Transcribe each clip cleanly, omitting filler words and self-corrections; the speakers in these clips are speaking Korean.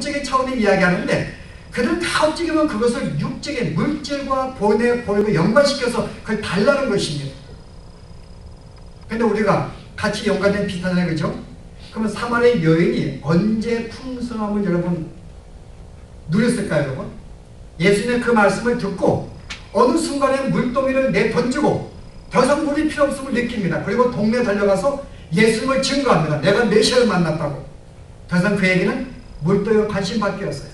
영적인 차원의 이야기하는데 그들은 다 어찌 보면 그것을 육적인 물질과 본의 보이고 연관시켜서 그걸 달라는 것입니다. 근데 우리가 같이 연관된 비슷하잖아요, 그죠? 그러면 사마리아 여인이 언제 풍성함을 여러분 누렸을까요, 여러분? 예수님의 그 말씀을 듣고 어느 순간에 물동이를 내던지고 더 이상 물이 필요 없음을 느낍니다. 그리고 동네에 달려가서 예수님을 증거합니다. 내가 메시아를 만났다고. 더 이상 그에게는 물동이와 관심 바뀌었어요.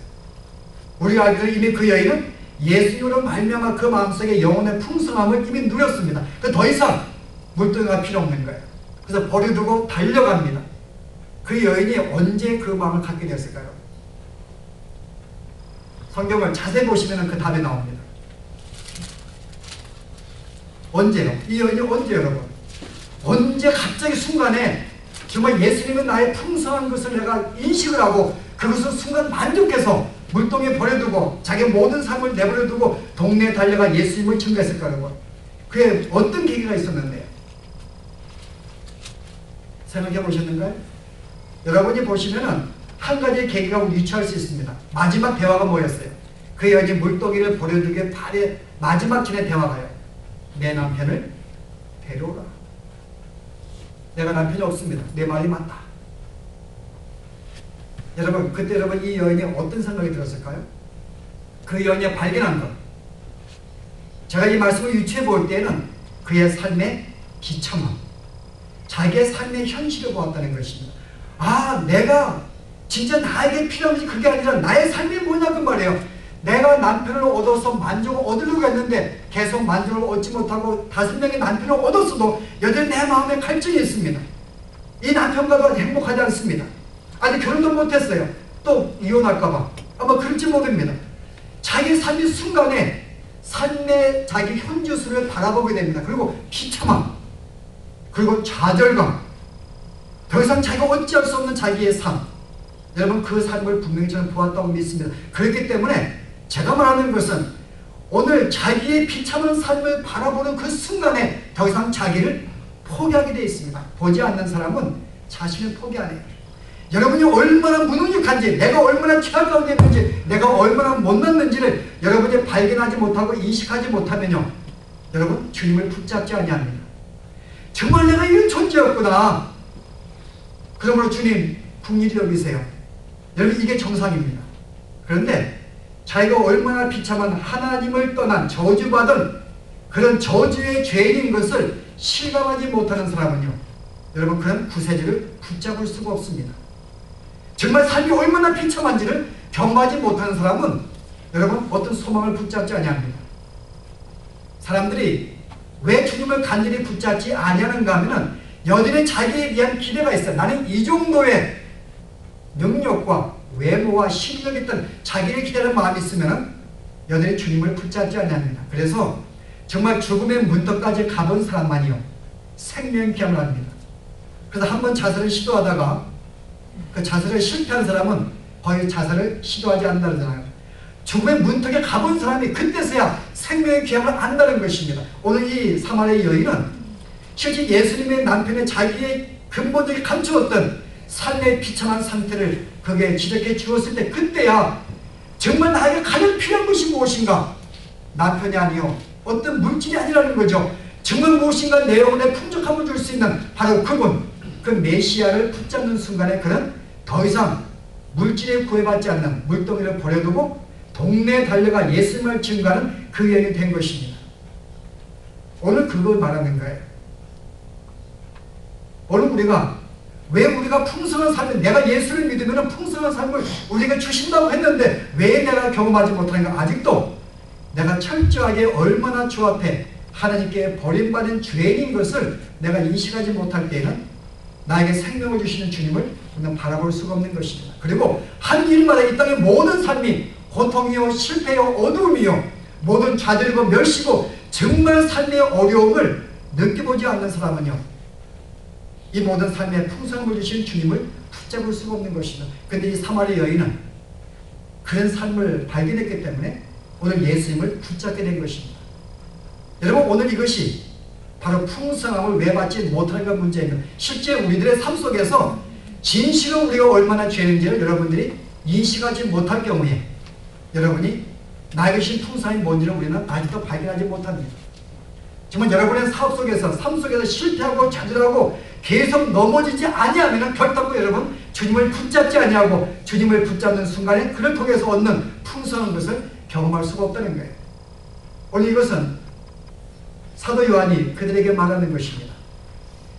우리가 알기로 이미 그 여인은 예수님으로 말미암아 그 마음속에 영혼의 풍성함을 이미 누렸습니다. 더 이상 물동이가 필요 없는 거예요. 그래서 버려두고 달려갑니다. 그 여인이 언제 그 마음을 갖게 됐을까요? 성경을 자세히 보시면 그 답이 나옵니다. 언제요? 이 여인이 언제 여러분? 언제 갑자기 순간에 정말 예수님은 나의 풍성한 것을 내가 인식을 하고 그것을 순간 만족해서 물동에 버려두고 자기 모든 삶을 내버려두고 동네에 달려가 예수님을 증거했을까요, 여러분? 그게 어떤 계기가 있었는데요? 생각해 보셨는가요? 여러분이 보시면은 한 가지 계기가 우리 유추할 수 있습니다. 마지막 대화가 뭐였어요? 그 여인이 물동이를 버려두기에 발에 마지막 전에 대화가요. 내 남편을 데려오라. 내가 남편이 없습니다. 내 말이 맞다. 여러분, 그때 여러분 이 여인이 어떤 생각이 들었을까요? 그 여인이 발견한 것. 제가 이 말씀을 유추해 볼 때는 그의 삶의 비참함, 자기의 삶의 현실을 보았다는 것입니다. 아, 내가 진짜 나에게 필요한 것이 그게 아니라 나의 삶이 뭐냐 그 말이에요. 내가 남편을 얻어서 만족을 얻으려고 했는데 계속 만족을 얻지 못하고 5명의 남편을 얻었어도 여전히 내 마음에 갈증이 있습니다. 이 남편과도 행복하지 않습니다. 아직 결혼도 못했어요. 또 이혼할까봐 아마 그럴지 모릅니다. 자기 삶의 순간에 삶의 자기 현주소를 바라보게 됩니다. 그리고 비참함, 그리고 좌절감, 더 이상 자기가 어찌할 수 없는 자기의 삶. 여러분, 그 삶을 분명히 저는 보았다고 믿습니다. 그렇기 때문에 제가 말하는 것은 오늘 자기의 비참한 삶을 바라보는 그 순간에 더 이상 자기를 포기하게 되어 있습니다. 보지 않는 사람은 자신을 포기 안 해요. 여러분이 얼마나 무능력한지, 내가 얼마나 취할 가운데 있는지, 내가 얼마나 못났는지를 여러분이 발견하지 못하고 인식하지 못하면요, 여러분 주님을 붙잡지 아니합니다. 정말 내가 이런 존재였구나. 그러므로 주님 긍휼히 여기세요. 여러분, 이게 정상입니다. 그런데 자기가 얼마나 비참한 하나님을 떠난 저주받은 그런 저주의 죄인인 것을 실감하지 못하는 사람은요, 여러분 그런 구세주를 붙잡을 수가 없습니다. 정말 삶이 얼마나 비참한지를 경험하지 못하는 사람은 여러분 어떤 소망을 붙잡지 아니합니다. 사람들이 왜 주님을 간절히 붙잡지 아니하는가 하면은 여전히 자기에 대한 기대가 있어요. 나는 이 정도의 능력과 외모와 실력이 있던 자기를 기대하는 마음이 있으면 여전히 주님을 붙잡지 않습니다. 그래서 정말 죽음의 문턱까지 가본 사람만이요 생명기함을 합니다. 그래서 한번 자살을 시도하다가 그 자살을 실패한 사람은 거의 자살을 시도하지 않는다 그러잖아요. 죽음의 문턱에 가본 사람이 그때서야 생명의 귀함을 안다는 것입니다. 오늘 이 사마리아 여인은 실제 예수님의 남편의 자기의 근본적인 감추었던 삶의 비참한 상태를 거기에 지적해 주었을 때 그때야 정말 나에게 가장 필요한 것이 무엇인가? 남편이 아니요 어떤 물질이 아니라는 거죠. 정말 무엇인가 내 영혼에 풍족함을 줄 수 있는 바로 그분, 그 메시아를 붙잡는 순간에 그는 더 이상 물질에 구애받지 않는 물동이를 버려두고 동네에 달려가 예수님을 증거하는 그 여인이 된 것입니다. 오늘 그걸 말하는 거예요. 오늘 왜 우리가 풍성한 삶을, 내가 예수를 믿으면 풍성한 삶을 우리에게 주신다고 했는데 왜 내가 경험하지 못하는가? 아직도 내가 철저하게 얼마나 주 앞에 하나님께 버림받은 죄인인 것을 내가 인식하지 못할 때에는 나에게 생명을 주시는 주님을 우리는 바라볼 수가 없는 것입니다. 그리고 한 일마다 이 땅의 모든 삶이 고통이요 실패요 어두움이요 모든 좌절이고 멸시고 정말 삶의 어려움을 느껴보지 않는 사람은요 이 모든 삶에 풍성함을 주신 주님을 붙잡을 수가 없는 것입니다. 그런데 이 사마리아 여인은 그런 삶을 발견했기 때문에 오늘 예수님을 붙잡게 된 것입니다. 여러분, 오늘 이것이 바로 풍성함을 왜 받지 못하는가 문제입니다. 실제 우리들의 삶 속에서 진실로 우리가 얼마나 죄인지를 여러분들이 인식하지 못할 경우에 여러분이 나에게 주신 풍성함이 뭔지를 우리는 아직도 발견하지 못합니다. 정말 여러분의 사업 속에서, 삶 속에서 실패하고 좌절하고 계속 넘어지지 아니하면 결단코 여러분 주님을 붙잡지 아니하고 주님을 붙잡는 순간에 그를 통해서 얻는 풍성한 것을 경험할 수가 없다는 거예요. 오늘 이것은 사도 요한이 그들에게 말하는 것입니다.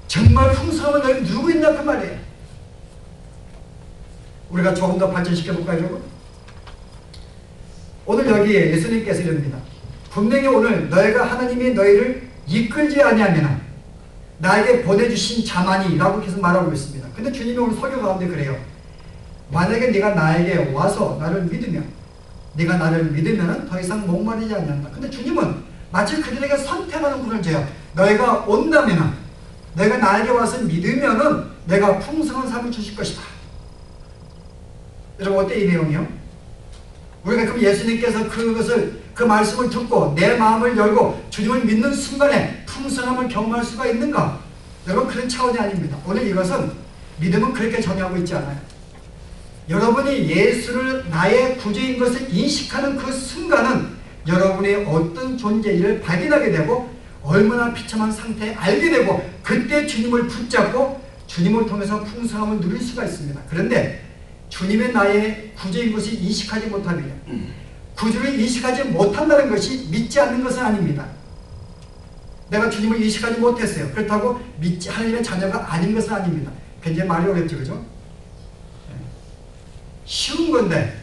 정말 풍성함을 너희 누구 있나 그 말이에요. 우리가 조금 더 발전시켜 볼까요, 여러분? 오늘 여기에 예수님께서 이릅니다. 분명히 오늘 너희가 하나님이 너희를 이끌지 아니하면 나에게 보내주신 자만이 라고 계속 말하고 있습니다. 근데 주님이 오늘 설교 가운데 그래요. 만약에 네가 나에게 와서 나를 믿으면, 네가 나를 믿으면 더 이상 목마르지 않는다. 근데 주님은 마치 그들에게 선택하는 분을 줘요. 너희가 온다면, 너희가 나에게 와서 믿으면은 내가 풍성한 삶을 주실 것이다. 여러분 어때 이 내용이요? 우리가 그럼 예수님께서 그 말씀을 듣고 내 마음을 열고 주님을 믿는 순간에 풍성함을 경험할 수가 있는가? 여러분 그런 차원이 아닙니다. 오늘 이것은 믿음은 그렇게 정의하고 있지 않아요. 여러분이 예수를 나의 구주인 것을 인식하는 그 순간은 여러분의 어떤 존재를 발견하게 되고 얼마나 비참한 상태에 알게 되고 그때 주님을 붙잡고 주님을 통해서 풍성함을 누릴 수가 있습니다. 그런데 주님의 나의 구주인 것을 인식하지 못하면 구주를 인식하지 못한다는 것이 믿지 않는 것은 아닙니다. 내가 주님을 인식하지 못했어요. 그렇다고 하나님의 자녀가 아닌 것은 아닙니다. 굉장히 말이 어렵죠, 그죠? 쉬운 건데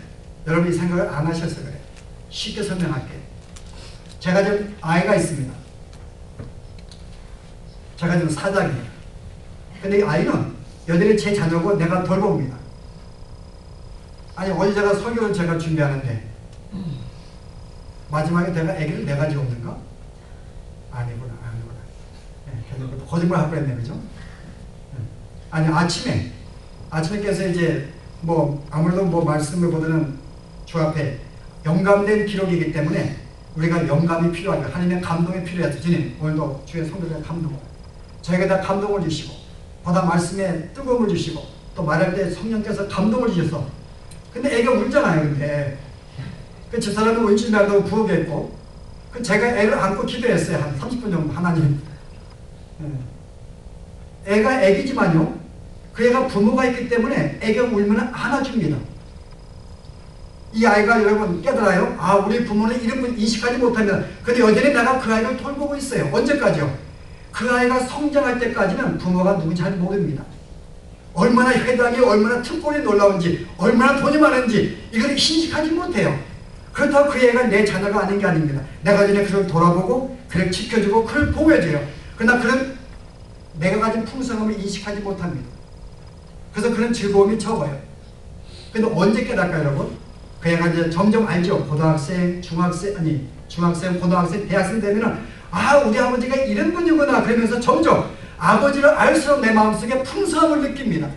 여러분이 생각을 안 하셔서 그래요. 쉽게 설명할게요. 제가 지금 아이가 있습니다. 제가 지금 사장이에요. 근데 이 아이는 여전히 제 자녀고 내가 돌봅니다. 아니 어제 제가 설교를 제가 준비하는데 마지막에 내가 아기를 내 가지고 없는가? 아니구나. 네, 거짓말 할 뻔했네, 그죠? 아니 아침에 깨서 이제 뭐 아무래도 뭐 말씀을 보다는 주 앞에 영감된 기록이기 때문에 우리가 영감이 필요하죠. 하나님의 감동이 필요하죠. 주님 오늘도 주의 성도들의 감동을 저에게 다 감동을 주시고 보다 말씀에 뜨거움을 주시고 또 말할 때 성령께서 감동을 주셔서 근데 애가 울잖아요. 근데 그 집사람은 울지 말라고 부엌했고 그 제가 애를 안고 기도했어요. 한 30분 정도 하나님. 애가 애기지만요. 그 애가 부모가 있기 때문에 애가 울면 안아줍니다. 이 아이가 여러분 깨달아요. 아 우리 부모는 이런 분 인식하지 못하면 근데 여전히 내가 그 아이를 돌보고 있어요. 언제까지요? 그 아이가 성장할 때까지는 부모가 누군지 잘 모릅니다. 얼마나 회당이 얼마나 특권이 놀라운지 얼마나 돈이 많은지 이걸 인식하지 못해요. 그렇다고 그 애가 내 자녀가 아닌 게 아닙니다. 내가 전에 그를 돌아보고 그를 지켜주고 그를 보호해줘요. 그러나 그는 내가 가진 풍성함을 인식하지 못합니다. 그래서 그런 즐거움이 적어요. 근데 언제 깨달을까요, 여러분? 그 애가 이제 점점 알죠. 고등학생, 중학생, 고등학생, 대학생 되면은 아 우리 아버지가 이런 분이구나 그러면서 점점 아버지를 알수록 내 마음속에 풍성함을 느낍니다.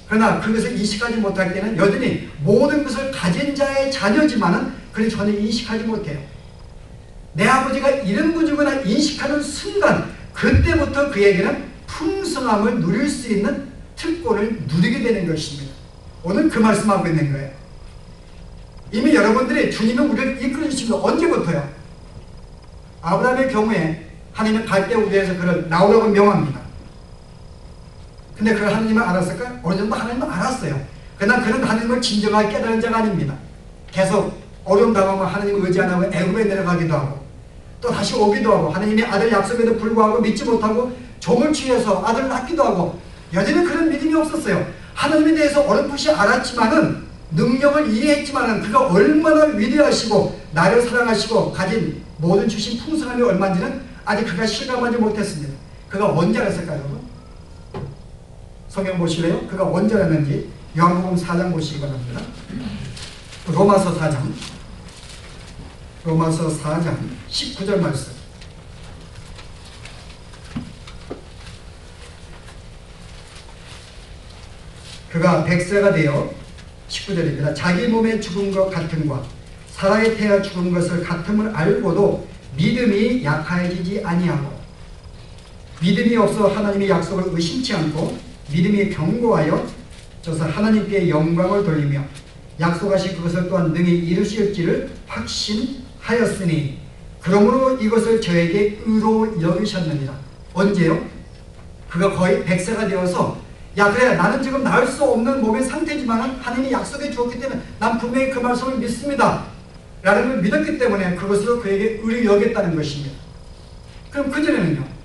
그러나 그것을 인식하지 못할 때는 여전히 모든 것을 가진 자의 자녀지만은 그를 전혀 인식하지 못해요. 내 아버지가 이런 분이구나 인식하는 순간 그때부터 그에게는 풍성함을 누릴 수 있는 특권을 누리게 되는 것입니다. 오늘 그 말씀하고 있는 거예요. 이미 여러분들이 주님은 우리를 이끌어주신 거 언제부터요? 아브라함의 경우에 하나님은 갈대 우리에서 그를 나오라고 명합니다. 근데 그걸 하나님은 알았을까요? 어느 정도 하나님은 알았어요. 그러나 그는 하나님을 진정하게 깨달은 자가 아닙니다. 계속 어려움 당하면 하나님을 의지 안 하고 애굽에 내려가기도 하고 또 다시 오기도 하고 하나님의 아들 약속에도 불구하고 믿지 못하고 종을 취해서 아들을 낳기도 하고 여전히 그런 믿음이 없었어요. 하나님에 대해서 어렴풋이 알았지만은 능력을 이해했지만은 그가 얼마나 위대하시고 나를 사랑하시고 가진 모든 주신 풍성함이 얼마인지는 아직 그가 실감하지 못했습니다. 그가 언제 알았을까요, 여러분? 성경 보실래요? 그가 언제 알았는지 요한복음 4장 보시기 바랍니다. 로마서 4장 19절 말씀. 그가 100세가 되어 19절입니다. 자기 몸에 죽은 것 같음과 사라에 태어 죽은 것을 같음을 알고도 믿음이 약해지지 아니하고 믿음이 없어 하나님의 약속을 의심치 않고 믿음이 견고하여 저서 하나님께 영광을 돌리며 약속하신 그것을 또한 능히 이루실지를 확신하였으니 그러므로 이것을 저에게 의로 여기셨느니라. 언제요? 그가 거의 100세가 되어서 야 그래 나는 지금 나을 수 없는 몸의 상태지만 하나님이 약속해 주었기 때문에 난 분명히 그 말씀을 믿습니다 라는 걸 믿었기 때문에 그것으로 그에게 의로 여겼다는 것입니다. 그럼 그전에는요?